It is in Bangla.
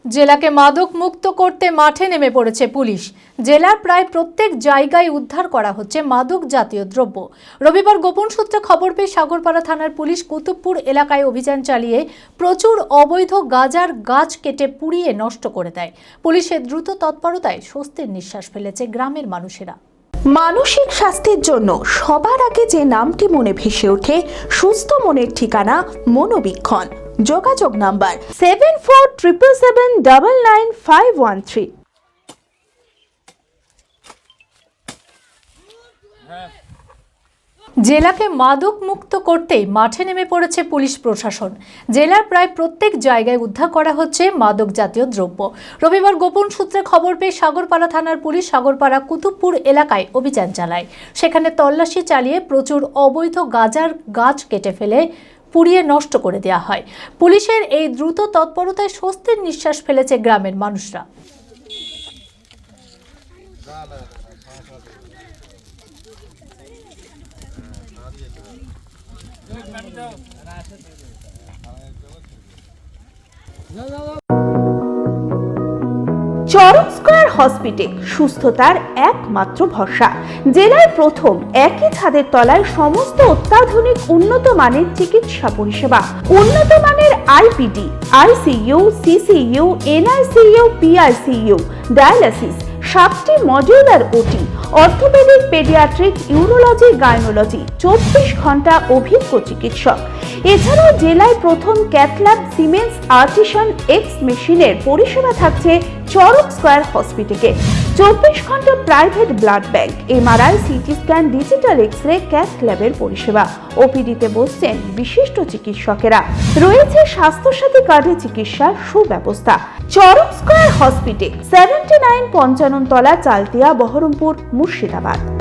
জেলাকে মাদক মুক্ত করতে মাঠে নেমে পড়েছে পুলিশ। জেলার প্রায় প্রত্যেক জায়গায় উদ্ধার করা হচ্ছে মাদক জাতীয় দ্রব্য। রবিবার গোপন সূত্রে খবর পেয়ে সাগরপাড়া থানার পুলিশ কুতুবপুর এলাকায় অভিযান চালিয়ে প্রচুর অবৈধ গাঁজার গাছ কেটে পুড়িয়ে নষ্ট করে দেয়। পুলিশের দ্রুত তৎপরতায় স্বস্তির নিঃশ্বাস ফেলেছে গ্রামের মানুষেরা। মানসিক স্বাস্থ্যের জন্য সবার আগে যে নামটি মনে ভেসে ওঠে, সুস্থ মনের ঠিকানা মনোবীক্ষণ। যোগাযোগ নাম্বার 7477799513। জেলাকে মাদক মুক্ত করতেই মাঠে নেমে পড়েছে পুলিশ প্রশাসন। জেলার প্রায় প্রত্যেক জায়গায় উদ্ধার করা হচ্ছে মাদক জাতীয় দ্রব্য। রবিবার গোপন সূত্রে খবর পেয়ে সাগরপাড়া থানার পুলিশ সাগরপাড়া কুতুবপুর এলাকায় অভিযান চালায়। সেখানে তল্লাশি চালিয়ে প্রচুর অবৈধ গাঁজার গাছ কেটে ফেলে পুড়িয়ে নষ্ট করে দেওয়া হয়। পুলিশের এই দ্রুত তৎপরতায় স্বস্তির নিঃশ্বাস ফেলেছে গ্রামের মানুষরা। চরক স্কয়ার হসপিটাল সুস্থতার একমাত্র ভরসা। জেলায় প্রথম একই ছাদের তলায় সমস্ত অত্যাধুনিক উন্নত মানের চিকিৎসা পরিষেবা, উন্নত মানের IPD, ICU, CCU, NICU, PICU, dialysis, 7টি modular OT, orthopaedic, paediatric, urology, gynaecology, 24 ঘন্টা অভিজ্ঞ চিকিৎসক। এছাড়াও জেলায় প্রথম ক্যাথল্যাব, সিমেন্স, আর্টিসান এক্স মেশিনের পরিষেবা থাকছে চরক স্কয়ার হসপিটালে। 24 ঘন্টা private blood bank, MRI, CT scan, digital X-ray, cath ল্যাবের পরিষেবা। ওপিডিতে বসছেন বিশিষ্ট চিকিৎসকেরা। রয়েছে স্বাস্থ্যসাথী কার্ডে চিকিৎসার সুব্যবস্থা। চরক স্কয়ার হসপিটাল, 79 পঞ্চানন তলা, চালতিয়া, বহরমপুর, মুর্শিদাবাদ।